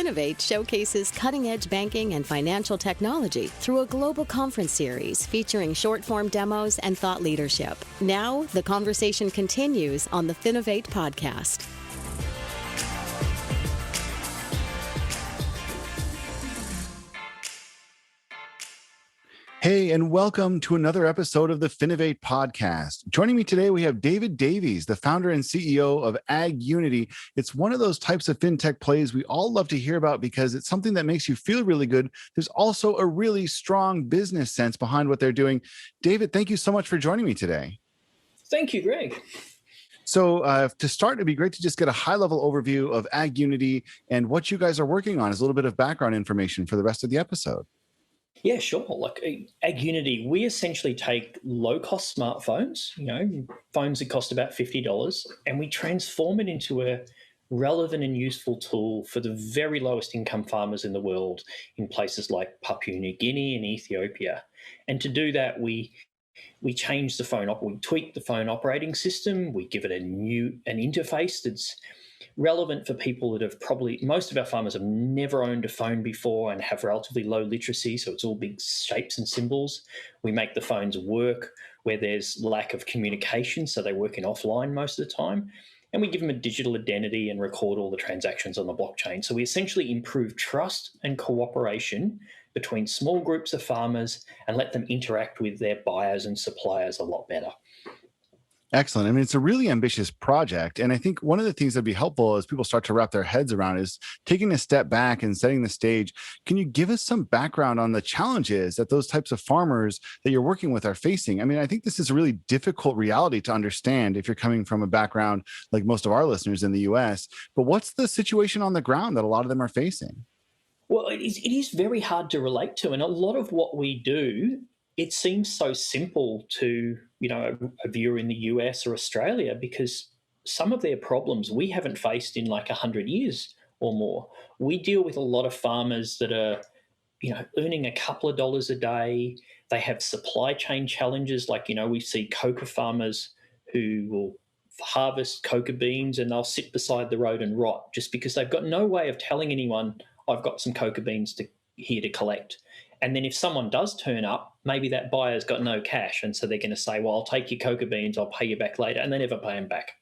Finovate showcases cutting-edge banking and financial technology through a global conference series featuring short-form demos and thought leadership. Now, the conversation continues on the Finovate podcast. Hey, and welcome to another episode of the Finovate podcast. Joining me today, we have Davies, the founder and CEO of AgUnity. It's one of those types of fintech plays we all love to hear about because it's something that makes you feel really good. There's also a really strong business sense behind what they're doing. David, thank you so much for joining me today. Thank you, Greg. So to start, it'd be great to just get a high-level overview of AgUnity and what you guys are working on as a little bit of background information for the rest of the episode. Yeah, sure. Like AgUnity, we essentially take low-cost smartphones, phones that cost about $50, and we transform it into a relevant and useful tool for the very lowest income farmers in the world in places like Papua New Guinea and Ethiopia. And to do that, we change the phone, we tweak the phone operating system, we give it an interface that's relevant for people that have most of our farmers have never owned a phone before and have relatively low literacy, so it's all big shapes and symbols. We make the phones work where there's lack of communication, so they're working offline most of the time. And we give them a digital identity and record all the transactions on the blockchain. So we essentially improve trust and cooperation between small groups of farmers and let them interact with their buyers and suppliers a lot better. Excellent. I mean, it's a really ambitious project. And I think one of the things that'd be helpful as people start to wrap their heads around is taking a step back and setting the stage. Can you give us some background on the challenges that those types of farmers that you're working with are facing? I mean, I think this is a really difficult reality to understand if you're coming from a background like most of our listeners in the US. But what's the situation on the ground that a lot of them are facing? Well, it is very hard to relate to. And a lot of what we do, it seems so simple to, a viewer in the US or Australia, because some of their problems we haven't faced in like 100 years or more. We deal with a lot of farmers that are, earning a couple of dollars a day. They have supply chain challenges. Like, we see cocoa farmers who will harvest cocoa beans and they'll sit beside the road and rot just because they've got no way of telling anyone, I've got some cocoa beans here to collect. And then if someone does turn up, maybe that buyer's got no cash. And so they're going to say, well, I'll take your cocoa beans, I'll pay you back later. And they never pay them back.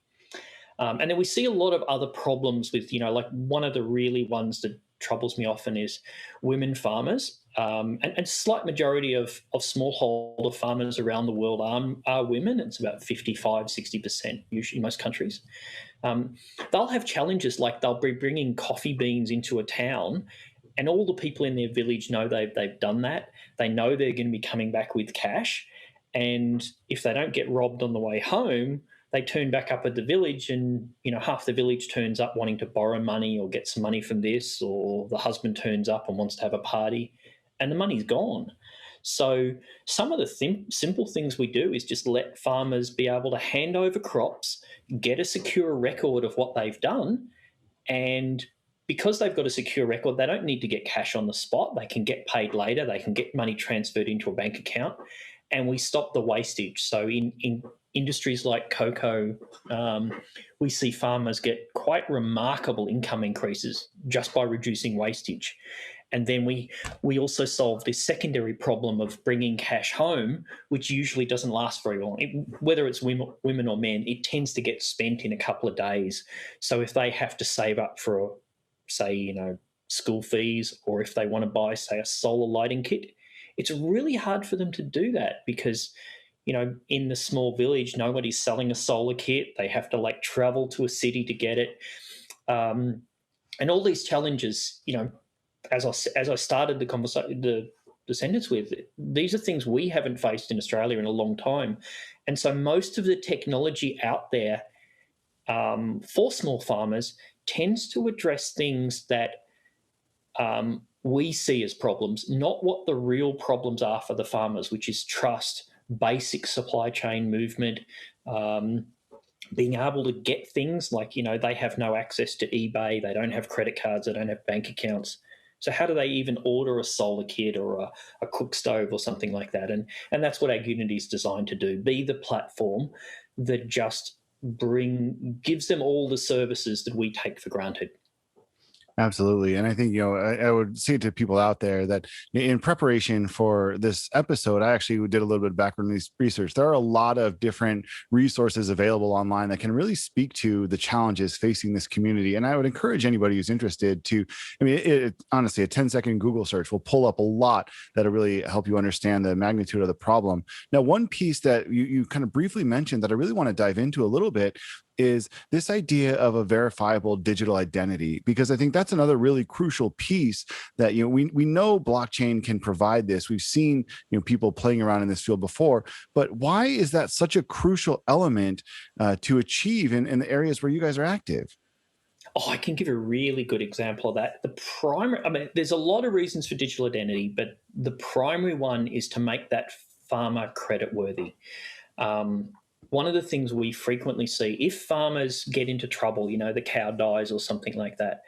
And then we see a lot of other problems with, like one of the really ones that troubles me often is women farmers. And slight majority of smallholder farmers around the world are women. It's about 55, 60% usually in most countries. They'll have challenges like they'll be bringing coffee beans into a town, and all the people in their village know they've done that. They know they're going to be coming back with cash. And if they don't get robbed on the way home, they turn back up at the village and, half the village turns up wanting to borrow money or get some money from this, or the husband turns up and wants to have a party and the money's gone. So some of the simple things we do is just let farmers be able to hand over crops, get a secure record of what they've done, and because they've got a secure record, they don't need to get cash on the spot. They can get paid later. They can get money transferred into a bank account, and we stop the wastage. So in industries like cocoa, we see farmers get quite remarkable income increases just by reducing wastage. And then we also solve this secondary problem of bringing cash home, which usually doesn't last very long. Whether it's women or men, it tends to get spent in a couple of days. So if they have to save up for school fees, or if they want to buy, say, a solar lighting kit, it's really hard for them to do that because, in the small village, nobody's selling a solar kit. They have to travel to a city to get it. And all these challenges, as I started the conversation, the sentence with, these are things we haven't faced in Australia in a long time. And so most of the technology out there for small farmers tends to address things that we see as problems, not what the real problems are for the farmers, which is trust, basic supply chain movement, being able to get things like, they have no access to eBay, they don't have credit cards, they don't have bank accounts. So how do they even order a solar kit or a cook stove or something like that? And that's what AgUnity is designed to do, be the platform that just gives them all the services that we take for granted. Absolutely. And I think, I would say to people out there that in preparation for this episode, I actually did a little bit of background research. There are a lot of different resources available online that can really speak to the challenges facing this community. And I would encourage anybody who's interested to, honestly, a 10-second Google search will pull up a lot that'll really help you understand the magnitude of the problem. Now, one piece that you kind of briefly mentioned that I really want to dive into a little bit is this idea of a verifiable digital identity, because I think that's another really crucial piece that we know blockchain can provide this. We've seen people playing around in this field before, but why is that such a crucial element to achieve in the areas where you guys are active? Oh, I can give a really good example of that. There's a lot of reasons for digital identity, but the primary one is to make that farmer credit worthy. Um, One of the things we frequently see, if farmers get into trouble, the cow dies or something like that,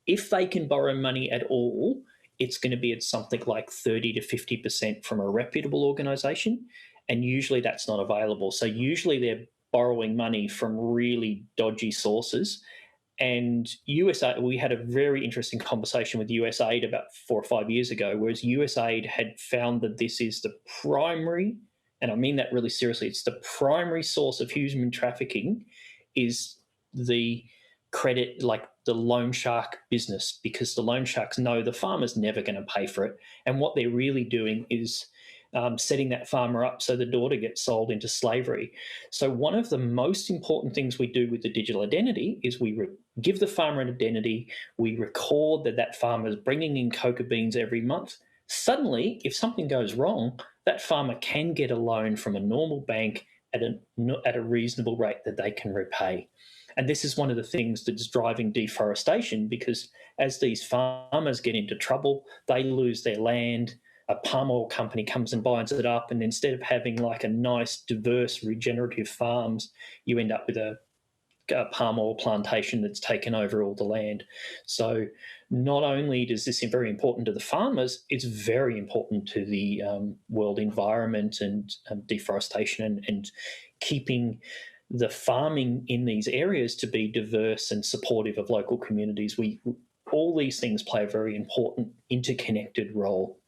if they can borrow money at all, it's going to be at something like 30 to 50% from a reputable organization. And usually that's not available. So usually they're borrowing money from really dodgy sources. And USAID, we had a very interesting conversation with USAID about 4 or 5 years ago, whereas USAID had found that this is the primary, and I mean that really seriously, it's the primary source of human trafficking is the credit, like the loan shark business, because the loan sharks know the farmer's never going to pay for it. And what they're really doing is setting that farmer up so the daughter gets sold into slavery. So, one of the most important things we do with the digital identity is we give the farmer an identity, we record that that farmer is bringing in cocoa beans every month. Suddenly, if something goes wrong, that farmer can get a loan from a normal bank at a reasonable rate that they can repay. And this is one of the things that's driving deforestation, because as these farmers get into trouble, they lose their land. A palm oil company comes and buys it up, and instead of having like a nice, diverse, regenerative farms, you end up with a palm oil plantation that's taken over all the land. So not only is this very important to the farmers, it's very important to the world environment and deforestation and keeping the farming in these areas to be diverse and supportive of local communities. All these things play a very important interconnected role.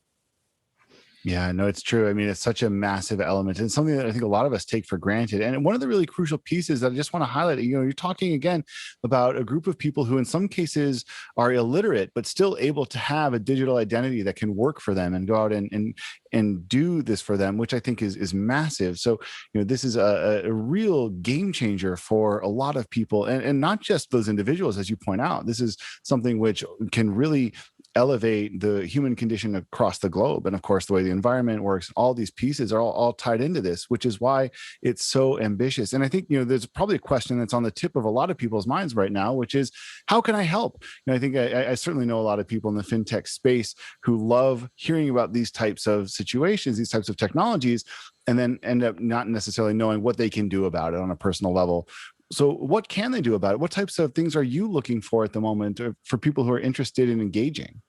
Yeah, no, it's true. I mean, it's such a massive element and something that I think a lot of us take for granted. And one of the really crucial pieces that I just want to highlight, you're talking again about a group of people who in some cases are illiterate, but still able to have a digital identity that can work for them and go out and do this for them, which I think is massive. So, this is a real game changer for a lot of people, and not just those individuals, as you point out. This is something which can really elevate the human condition across the globe. And of course, the way the environment works, all these pieces are all tied into this, which is why it's so ambitious. And I think, there's probably a question that's on the tip of a lot of people's minds right now, which is, how can I help? I think I certainly know a lot of people in the fintech space who love hearing about these types of situations, these types of technologies, and then end up not necessarily knowing what they can do about it on a personal level. So what can they do about it? What types of things are you looking for at the moment for people who are interested in engaging?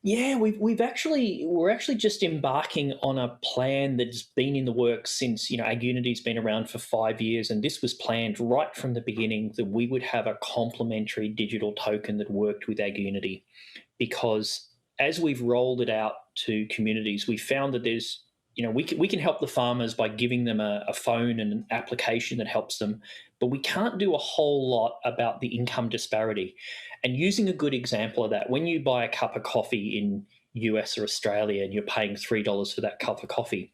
Yeah, we're actually just embarking on a plan that's been in the works since AgUnity's been around for 5 years, and this was planned right from the beginning that we would have a complementary digital token that worked with AgUnity, because as we've rolled it out to communities, we found that we can help the farmers by giving them a phone and an application that helps them, but we can't do a whole lot about the income disparity. And using a good example of that, when you buy a cup of coffee in US or Australia and you're paying $3 for that cup of coffee,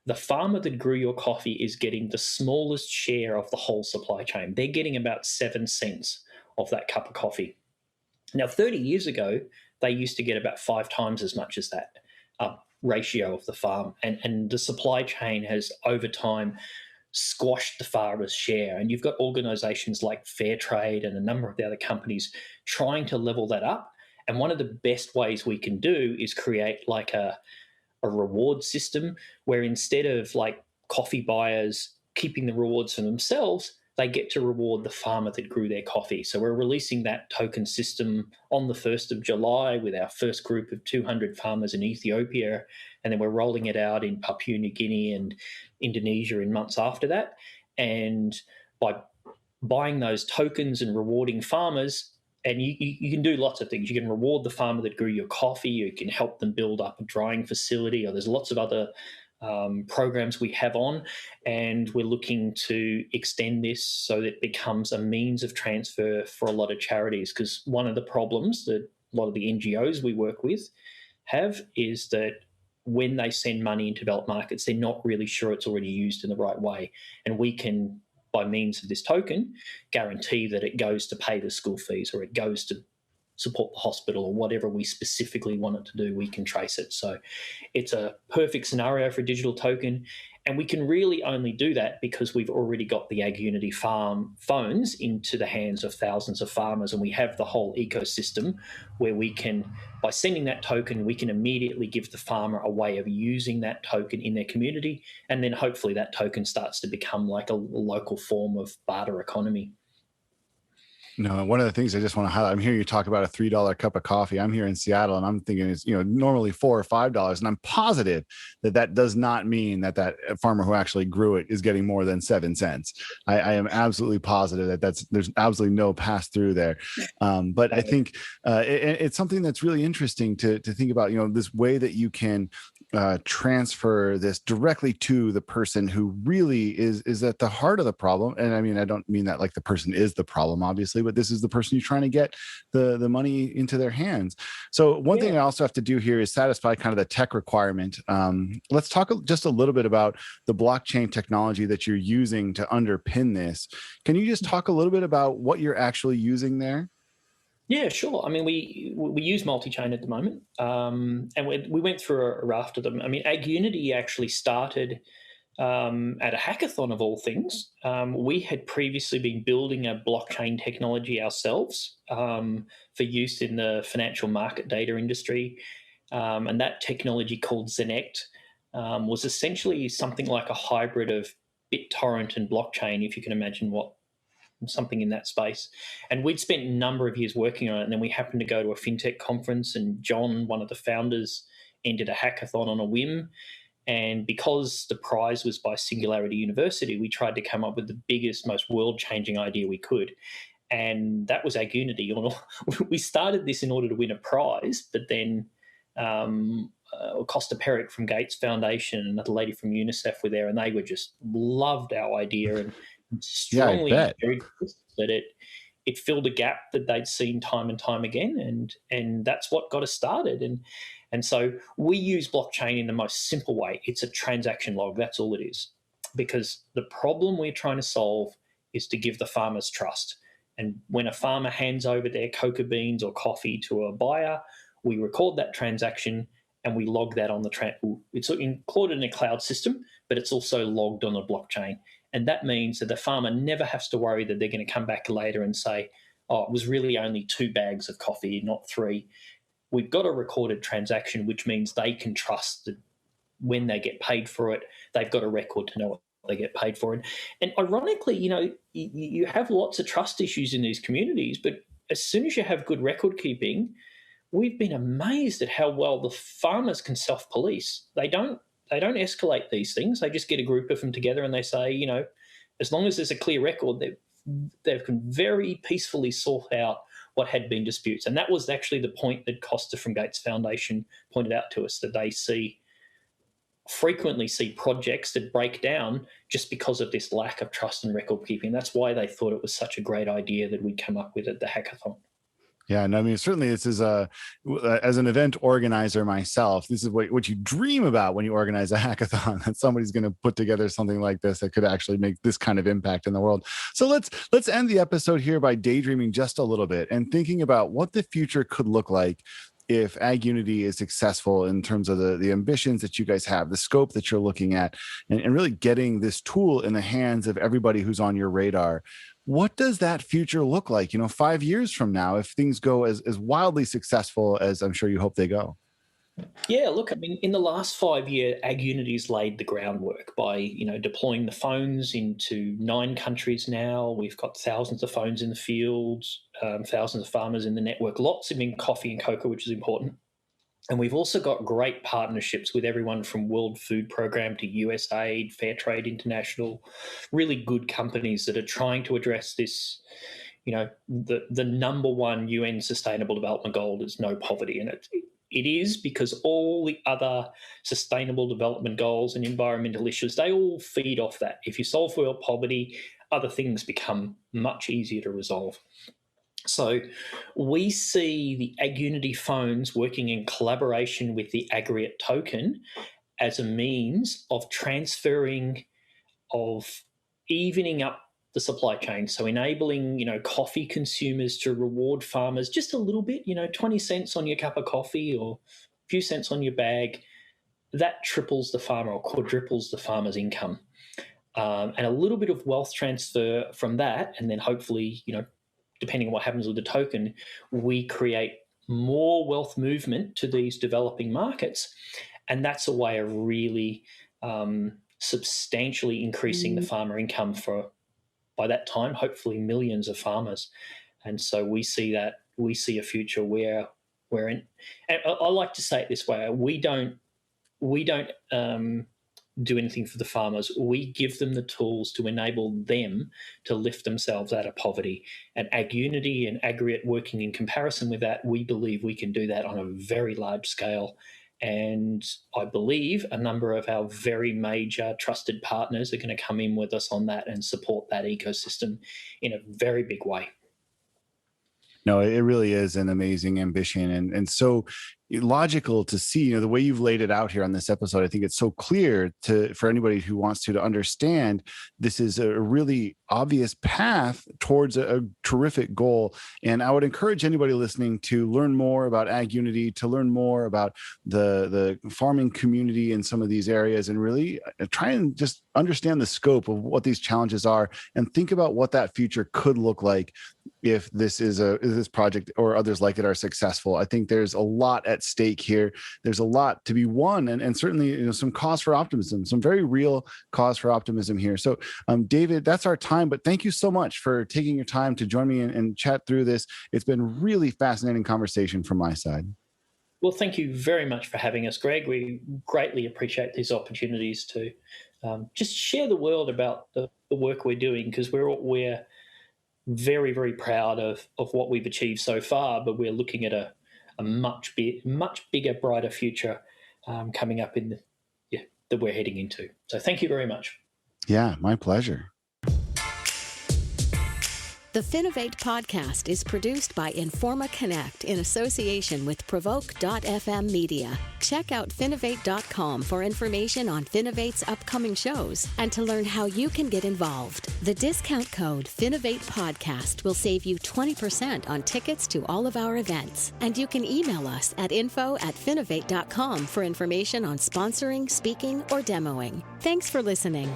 the farmer that grew your coffee is getting the smallest share of the whole supply chain. They're getting about 7 cents of that cup of coffee. Now, 30 years ago, they used to get about 5 times as much as that ratio of the farm. And the supply chain has, over time, squashed the farmer's share. And you've got organizations like Fairtrade and a number of the other companies trying to level that up. And one of the best ways we can do is create like a reward system where instead of like coffee buyers keeping the rewards for themselves, they get to reward the farmer that grew their coffee. So we're releasing that token system on the 1st of July with our first group of 200 farmers in Ethiopia. And then we're rolling it out in Papua New Guinea and Indonesia in months after that. And by buying those tokens and rewarding farmers, And you can do lots of things. You can reward the farmer that grew your coffee. You can help them build up a drying facility, or there's lots of other programs we have on, and we're looking to extend this so that it becomes a means of transfer for a lot of charities. Because one of the problems that a lot of the NGOs we work with have is that when they send money into developed markets, they're not really sure it's already used in the right way. And we can, by means of this token, guarantee that it goes to pay the school fees, or it goes to support the hospital, or whatever we specifically want it to do. We can trace it. So it's a perfect scenario for a digital token. And we can really only do that because we've already got the AgUnity farm phones into the hands of thousands of farmers. And we have the whole ecosystem where we can, by sending that token, we can immediately give the farmer a way of using that token in their community. And then hopefully that token starts to become like a local form of barter economy. No, one of the things I just want to highlight, I'm hearing you talk about a $3 cup of coffee. I'm here in Seattle, and I'm thinking it's, normally $4 or $5, and I'm positive that that does not mean that that farmer who actually grew it is getting more than 7 cents. I am absolutely positive that there's absolutely no pass through there. But I think it's something that's really interesting to think about. This way that you can transfer this directly to the person who really is at the heart of the problem. And I mean, I don't mean that like the person is the problem, obviously, but this is the person you're trying to get the money into their hands. So one thing I also have to do here is satisfy kind of the tech requirement. Let's talk just a little bit about the blockchain technology that you're using to underpin this. Can you just talk a little bit about what you're actually using there? Yeah, sure. I mean, we use multi-chain at the moment, and we went through a raft of them. I mean, AgUnity actually started at a hackathon of all things. We had previously been building a blockchain technology ourselves for use in the financial market data industry, and that technology called Zenect was essentially something like a hybrid of BitTorrent and blockchain, if you can imagine something in that space. And we'd spent a number of years working on it, and then we happened to go to a fintech conference, and John, one of the founders, ended a hackathon on a whim. And because the prize was by Singularity University, we tried to come up with the biggest, most world-changing idea we could. And that was AgUnity. We started this in order to win a prize, but then Costa Peric from Gates Foundation and another lady from UNICEF were there, and they were just loved our idea and strongly encouraged that it filled a gap that they'd seen time and time again, and that's what got us started. And so we use blockchain in the most simple way. It's a transaction log. That's all it is. Because the problem we're trying to solve is to give the farmers trust. And when a farmer hands over their cocoa beans or coffee to a buyer, we record that transaction and we log that on it's included in a cloud system, but it's also logged on a blockchain. And that means that the farmer never has to worry that they're going to come back later and say, oh, it was really only 2 bags of coffee, not 3. We've got a recorded transaction, which means they can trust that when they get paid for it, they've got a record to know what they get paid for it. And ironically, you have lots of trust issues in these communities, but as soon as you have good record keeping, we've been amazed at how well the farmers can self-police. They don't escalate these things. They just get a group of them together and they say, as long as there's a clear record, they can very peacefully sort out what had been disputes. And that was actually the point that Costa from Gates Foundation pointed out to us, that they frequently see projects that break down just because of this lack of trust and record keeping. That's why they thought it was such a great idea that we'd come up with at the hackathon. Yeah, and I mean, certainly this is as an event organizer myself, this is what you dream about when you organize a hackathon, that somebody's going to put together something like this that could actually make this kind of impact in the world. So let's end the episode here by daydreaming just a little bit and thinking about what the future could look like if AgUnity is successful in terms of the ambitions that you guys have, the scope that you're looking at, and really getting this tool in the hands of everybody who's on your radar. What does that future look like, 5 years from now, if things go as wildly successful as I'm sure you hope they go? Yeah, look, I mean, in the last 5 years, AgUnity's laid the groundwork by, deploying the phones into 9 countries now. We've got thousands of phones in the field, thousands of farmers in the network, lots of them in coffee and cocoa, which is important. And we've also got great partnerships with everyone from World Food Programme to USAID, Fairtrade International, really good companies that are trying to address this, the number one UN Sustainable Development Goal is no poverty, and it is because all the other sustainable development goals and environmental issues, they all feed off that. If you solve world poverty, other things become much easier to resolve. So we see the AgUnity phones working in collaboration with the aggregate token as a means of transferring, of evening up the supply chain. So enabling, coffee consumers to reward farmers just a little bit, 20 cents on your cup of coffee or a few cents on your bag. That triples the farmer or quadruples the farmer's income. And a little bit of wealth transfer from that, and then hopefully, depending on what happens with the token, we create more wealth movement to these developing markets. And that's a way of really substantially increasing the farmer income for, by that time, hopefully millions of farmers. And so we see a future where we're in, and I like to say it this way, we don't do anything for the farmers. We give them the tools to enable them to lift themselves out of poverty. And AgUnity and aggregate working in comparison with that, we believe we can do that on a very large scale. And I believe a number of our very major trusted partners are going to come in with us on that and support that ecosystem in a very big way. No, it really is an amazing ambition, and so logical to see. The way you've laid it out here on this episode, I think it's so clear for anybody who wants to understand. This is a really obvious path towards a terrific goal, and I would encourage anybody listening to learn more about AgUnity, to learn more about the farming community in some of these areas, and really try and just understand the scope of what these challenges are, and think about what that future could look like if this project or others like it are successful. I think there's a lot at stake here. There's a lot to be won, and certainly some cause for optimism, some very real cause for optimism here. So David, that's our time, but thank you so much for taking your time to join me and chat through this. It's been really fascinating conversation from my side. Well, thank you very much for having us, Greg. We greatly appreciate these opportunities to just share the world about the work we're doing, because we're very, very proud of what we've achieved so far, but we're looking at a much bigger, brighter future coming up that we're heading into. So thank you very much. Yeah, my pleasure. The Finovate podcast is produced by Informa Connect in association with Provoke.fm Media. Check out Finovate.com for information on Finovate's upcoming shows and to learn how you can get involved. The discount code Finovate Podcast will save you 20% on tickets to all of our events. And you can email us at info@finovate.com for information on sponsoring, speaking, or demoing. Thanks for listening.